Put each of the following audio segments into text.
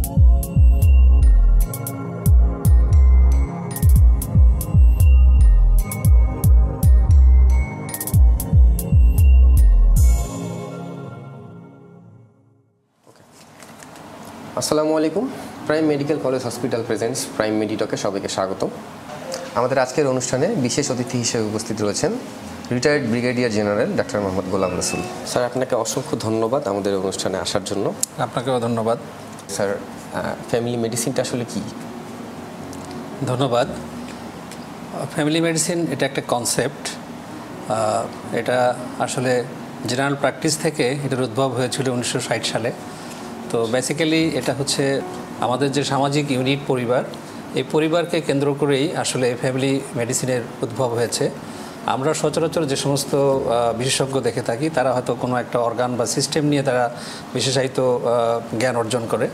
আসসালামু আলাইকুম। Prime medical college hospital presents prime মেডিটকে সবাইকে স্বাগত। আমাদের আজকের অনুষ্ঠানে বিশেষ অতিথি হিসেবে উপস্থিত রয়েছেন retired brigadier general doctor Mohammad Golam Rasul. Sir, আপনাকে অসংখ্য ধন্যবাদ আমাদের অনুষ্ঠানে আসার জন্য। আপনাকেও ধন্যবাদ। স্যার, ফ্যামিলি মেডিসিনটা আসলে কি? ধন্যবাদ। ফ্যামিলি মেডিসিন এটা একটা কনসেপ্ট। এটা আসলে জেনারেল প্র্যাকটিস থেকে এটার উদ্ভব হয়েছিল 1960 সালে। তো বেসিক্যালি এটা হচ্ছে আমাদের যে সামাজিক ইউনিট পরিবার, এই পরিবারকে কেন্দ্র করেই আসলে ফ্যামিলি মেডিসিনের উদ্ভব হয়েছে। আমরা সচরাচর যে সমস্ত বিশেষজ্ঞ দেখে থাকি তারা হয়তো কোনো একটা অর্গান বা সিস্টেম নিয়ে তারা বিশেষায়িত জ্ঞান অর্জন করে,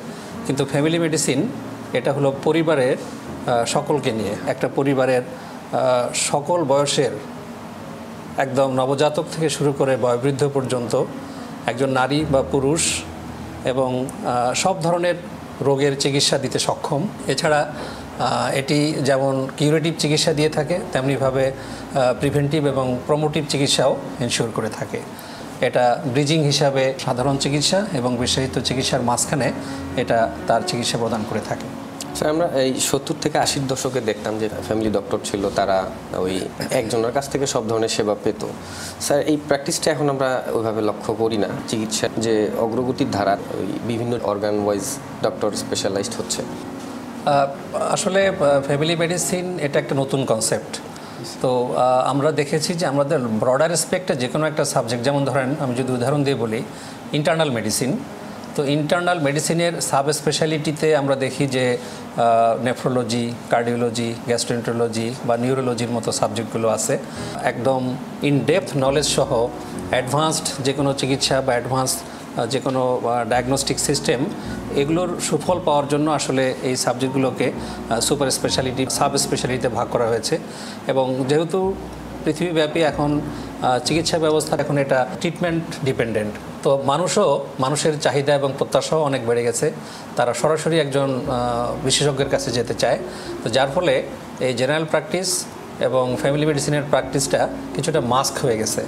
কিন্তু ফ্যামিলি মেডিসিন এটা হলো পরিবারের সকলকে নিয়ে, একটা পরিবারের সকল বয়সের একদম নবজাতক থেকে শুরু করে বয়োবৃদ্ধ পর্যন্ত একজন নারী বা পুরুষ এবং সব ধরনের রোগের চিকিৎসা দিতে সক্ষম। এছাড়া এটি যেমন কিউরেটিভ চিকিৎসা দিয়ে থাকে, তেমনিভাবে প্রিভেন্টিভ এবং প্রমোটিভ চিকিৎসাও এনশিওর করে থাকে। এটা ব্রিজিং হিসাবে সাধারণ চিকিৎসা এবং বিশেষায়িত চিকিৎসার মাঝখানে এটা তার চিকিৎসা প্রদান করে থাকে। স্যার, আমরা এই 70 থেকে 80 দশকে দেখতাম যে ফ্যামিলি ডক্টর ছিল, তারা ওই একজনের কাছ থেকে সব ধরনের সেবা পেত। স্যার, এই প্র্যাকটিসটা এখন আমরা ওইভাবে লক্ষ্য করি না। চিকিৎসার যে অগ্রগতির ধারা, ওই বিভিন্ন অর্গান ওয়াইজ ডক্টর স্পেশালাইজড হচ্ছে। আসলে ফ্যামিলি মেডিসিন এটা একটা নতুন কনসেপ্ট। তো আমরা দেখেছি যে আমাদের ব্রডার রেসপেক্টে যে কোনো একটা সাবজেক্ট, যেমন ধরেন আমি যদি উদাহরণ দিয়ে বলি ইন্টারনাল মেডিসিন, তো ইন্টারনাল মেডিসিনের সাব স্পেশালিটিতে আমরা দেখি যে নেফ্রোলজি, কার্ডিওলজি, গ্যাস্ট্রোএন্টারোলজি বা নিউরোলজির মতো সাবজেক্টগুলো আছে। একদম ইন ডেপথ নলেজ সহ অ্যাডভান্সড যে কোনো চিকিৎসা বা অ্যাডভান্সড যে কোনো ডায়াগনস্টিক সিস্টেম, এগুলোর সুফল পাওয়ার জন্য আসলে এই সাবজেক্টগুলোকে সুপার স্পেশালিটি, সাব স্পেশালিটিতে ভাগ করা হয়েছে। এবং যেহেতু পৃথিবীব্যাপী এখন চিকিৎসা ব্যবস্থা এখন এটা ট্রিটমেন্ট ডিপেন্ডেন্ট, তো মানুষের চাহিদা এবং প্রত্যাশাও অনেক বেড়ে গেছে। তারা সরাসরি একজন বিশেষজ্ঞের কাছে যেতে চায়। তো যার ফলে এই জেনারেল প্র্যাকটিস এবং ফ্যামিলি মেডিসিনের প্র্যাকটিসটা কিছুটা মাস্ক হয়ে গেছে।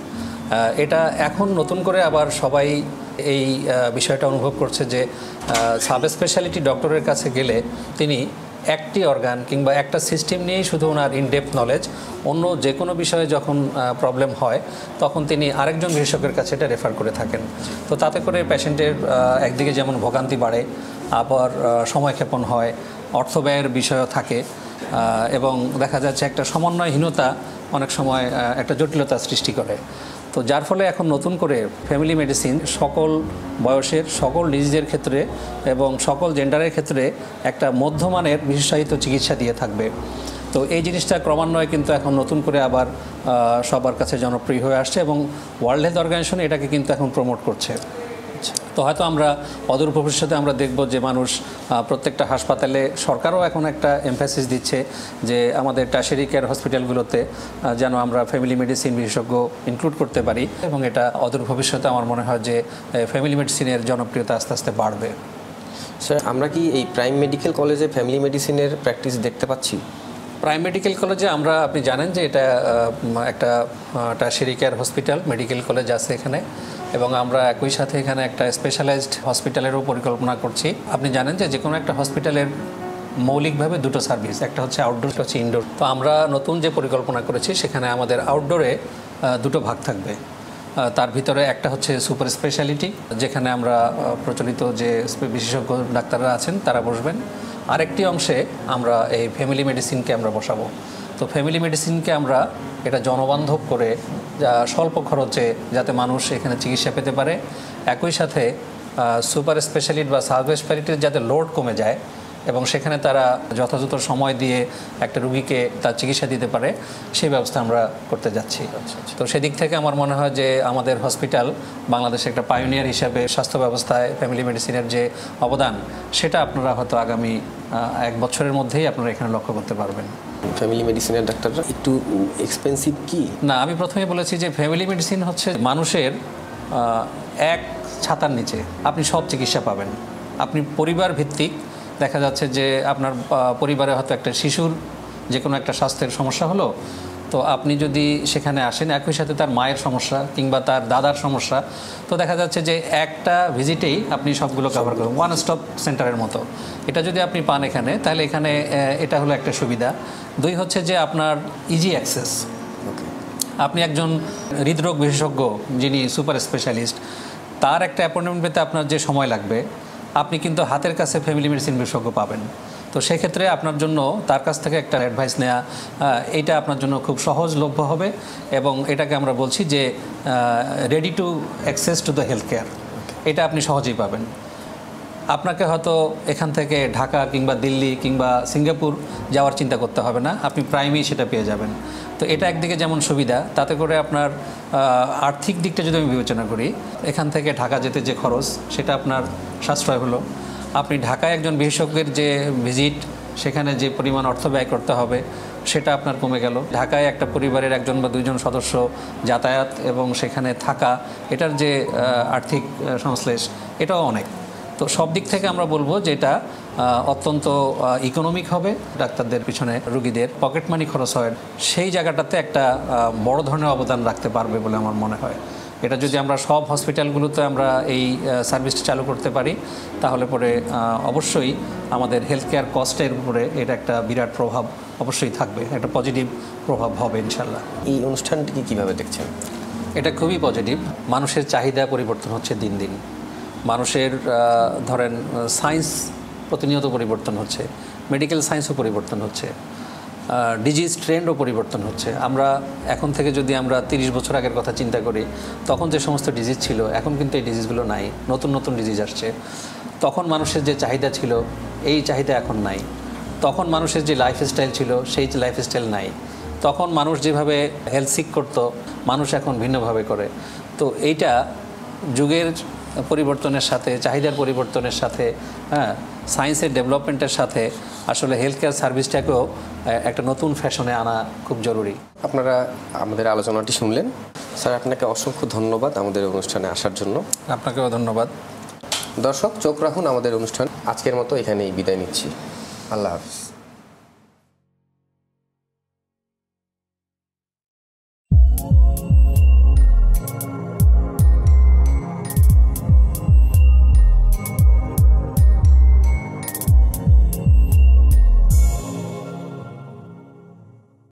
এটা এখন নতুন করে আবার সবাই এই বিষয়টা অনুভব করছে যে সাব স্পেশালিটি ডক্টরের কাছে গেলে তিনি একটি অর্গান কিংবা একটা সিস্টেম নিয়েই শুধু ওনার ইনডেপথ নলেজ, অন্য যে কোনো বিষয়ে যখন প্রবলেম হয় তখন তিনি আরেকজন বিশেষজ্ঞের কাছে এটা রেফার করে থাকেন। তো তাতে করে পেশেন্টের একদিকে যেমন ভোগান্তি বাড়ে, আবার সময়ক্ষেপণ হয়, অর্থ ব্যয়ের বিষয়ও থাকে এবং দেখা যাচ্ছে একটা সমন্বয়হীনতা অনেক সময় একটা জটিলতা সৃষ্টি করে। তো যার ফলে এখন নতুন করে ফ্যামিলি মেডিসিন সকল বয়সের, সকল ডিজিজের ক্ষেত্রে এবং সকল জেন্ডারের ক্ষেত্রে একটা মধ্যমানের বিশেষায়িত চিকিৎসা দিয়ে থাকবে। তো এই জিনিসটা ক্রমান্বয়ে কিন্তু এখন নতুন করে আবার সবার কাছে জনপ্রিয় হয়ে আসছে এবং ওয়ার্ল্ড হেলথ অর্গানাইজেশন এটাকে কিন্তু এখন প্রমোট করছে। তো হয়তো আমরা অদূর ভবিষ্যতে আমরা দেখব যে মানুষ প্রত্যেকটা হাসপাতালে, সরকারও এখন একটা এমফাসিস দিচ্ছে যে আমাদের টার্সিয়ারি কেয়ার হসপিটালগুলোতে যেন আমরা ফ্যামিলি মেডিসিন বিশেষজ্ঞ ইনক্লুড করতে পারি, এবং এটা অদূর ভবিষ্যতে আমার মনে হয় যে ফ্যামিলি মেডিসিনের জনপ্রিয়তা আস্তে আস্তে বাড়বে। স্যার, আমরা কি এই প্রাইম মেডিকেল কলেজে ফ্যামিলি মেডিসিনের প্র্যাকটিস দেখতে পাচ্ছি? প্রাইম মেডিকেল কলেজে আমরা, আপনি জানেন যে এটা একটা tertiary care hospital, medical college আছে এখানে, এবং আমরা একই সাথে এখানে একটা স্পেশালাইজড হসপিটালেরও পরিকল্পনা করছি। আপনি জানেন যে যে কোনো একটা হসপিটালের মৌলিকভাবে দুটো সার্ভিস, একটা হচ্ছে আউটডোর, একটা হচ্ছে ইনডোর। তো আমরা নতুন যে পরিকল্পনা করেছি সেখানে আমাদের আউটডোরে দুটো ভাগ থাকবে। তার ভিতরে একটা হচ্ছে সুপার স্পেশালিটি, যেখানে আমরা প্রচলিত যে বিশেষজ্ঞ ডাক্তাররা আছেন তারা বসবেন। আরেকটি অংশে আমরা এই ফ্যামিলি মেডিসিনকে আমরা বসাবো। তো ফ্যামিলি মেডিসিনকে আমরা এটা জনবান্ধব করে, যা স্বল্প খরচে যাতে মানুষ এখানে চিকিৎসা পেতে পারে, একই সাথে সুপার স্পেশালিটি বা সাব স্পেশালিটির যাতে লোড কমে যায় এবং সেখানে তারা যথাযথ সময় দিয়ে একটা রুগীকে তার চিকিৎসা দিতে পারে, সেই ব্যবস্থা আমরা করতে যাচ্ছি। তো সেদিক থেকে আমার মনে হয় যে আমাদের হসপিটাল বাংলাদেশে একটা পাইওনিয়ার হিসাবে স্বাস্থ্য ব্যবস্থায় ফ্যামিলি মেডিসিনের যে অবদান, সেটা আপনারা হয়তো আগামী 1 বছরের মধ্যেই আপনারা এখানে লক্ষ্য করতে পারবেন। ফ্যামিলি মেডিসিনের ডাক্তাররা একটু এক্সপেন্সিভ কি? না, আমি প্রথমে বলেছি যে ফ্যামিলি মেডিসিন হচ্ছে মানুষের এক ছাতার নিচে আপনি সব চিকিৎসা পাবেন। আপনি পরিবার ভিত্তিক দেখা যাচ্ছে যে আপনার পরিবারে হয়তো একটা শিশুর যে কোনো একটা স্বাস্থ্যের সমস্যা হলো, তো আপনি যদি সেখানে আসেন, একই সাথে তার মায়ের সমস্যা কিংবা তার দাদার সমস্যা, তো দেখা যাচ্ছে যে একটা ভিজিটেই আপনি সবগুলো কভার করবেন, ওয়ান স্টপ সেন্টারের মতো। এটা যদি আপনি পান এখানে, তাহলে এখানে এটা হলো একটা সুবিধা। 2 হচ্ছে যে আপনার ইজি অ্যাক্সেস। আপনি একজন হৃদরোগ বিশেষজ্ঞ যিনি সুপার স্পেশালিস্ট, তার একটা অ্যাপয়েন্টমেন্ট পেতে আপনার যে সময় লাগবে, আপনি কিন্তু হাতের কাছে ফ্যামিলি মেডিসিন বিশেষজ্ঞ পাবেন। তো সেক্ষেত্রে আপনার জন্য তার কাছ থেকে একটা অ্যাডভাইস নেওয়া, এইটা আপনার জন্য খুব সহজলভ্য হবে, এবং এটাকে আমরা বলছি যে ready to access to the health care, এটা আপনি সহজেই পাবেন। আপনাকে হয়তো এখান থেকে ঢাকা কিংবা দিল্লি কিংবা সিঙ্গাপুর যাওয়ার চিন্তা করতে হবে না, আপনি প্রাইমেই সেটা পেয়ে যাবেন। তো এটা একদিকে যেমন সুবিধা, তাতে করে আপনার আর্থিক দিকটা যদি আমি বিবেচনা করি, এখান থেকে ঢাকা যেতে যে খরচ, সেটা আপনার সাশ্রয় হলো। আপনি ঢাকায় একজন বিশেষজ্ঞের যে ভিজিট, সেখানে যে পরিমাণ অর্থ ব্যয় করতে হবে, সেটা আপনার কমে গেল। ঢাকায় একটা পরিবারের 1 বা 2 সদস্য যাতায়াত এবং সেখানে থাকা, এটার যে আর্থিক সংশ্লেষ, এটাও অনেক। তো সব দিক থেকে আমরা বলবো যে এটা অত্যন্ত ইকোনমিক হবে। ডাক্তারদের পিছনে রুগীদের পকেট মানি খরচ হয়, সেই জায়গাটাতে একটা বড় ধরনের অবদান রাখতে পারবে বলে আমার মনে হয়। এটা যদি আমরা সব হসপিটালগুলোতে আমরা এই সার্ভিসটা চালু করতে পারি, তাহলে পরে অবশ্যই আমাদের হেলথ কেয়ার কস্টের উপরে এটা একটা বিরাট প্রভাব অবশ্যই থাকবে, একটা পজিটিভ প্রভাব হবে ইনশাল্লাহ। এই অনুষ্ঠানটিকে কীভাবে দেখছেন? এটা খুবই পজিটিভ। মানুষের চাহিদা পরিবর্তন হচ্ছে দিন দিন। মানুষের ধরেন সায়েন্স প্রতিনিয়ত পরিবর্তন হচ্ছে, মেডিকেল সায়েন্সও পরিবর্তন হচ্ছে, ডিজিজ ট্রেন্ডও পরিবর্তন হচ্ছে। আমরা এখন থেকে যদি আমরা 30 বছর আগের কথা চিন্তা করি, তখন যে সমস্ত ডিজিজ ছিল, এখন কিন্তু এই ডিজিজগুলো নাই, নতুন নতুন ডিজিজ আসছে। তখন মানুষের যে চাহিদা ছিল, এই চাহিদা এখন নাই। তখন মানুষের যে লাইফস্টাইল ছিল, সেই লাইফস্টাইল নাই। তখন মানুষ যেভাবে হেলথ সিক করতো, মানুষ এখন ভিন্নভাবে করে। তো এইটা যুগের পরিবর্তনের সাথে, চাহিদার পরিবর্তনের সাথে, সায়েন্সের ডেভেলপমেন্টের সাথে আসলে হেলথ কেয়ার সার্ভিসটাকেও একটা নতুন ফ্যাশনে আনা খুব জরুরি। আপনারা আমাদের আলোচনাটি শুনলেন। স্যার, আপনাকে অসংখ্য ধন্যবাদ আমাদের অনুষ্ঠানে আসার জন্য। আপনাকেও ধন্যবাদ। দর্শক, চোখ রাখুন আমাদের অনুষ্ঠান। আজকের মতো এখানেই বিদায় নিচ্ছি। আল্লাহ হাফিজ।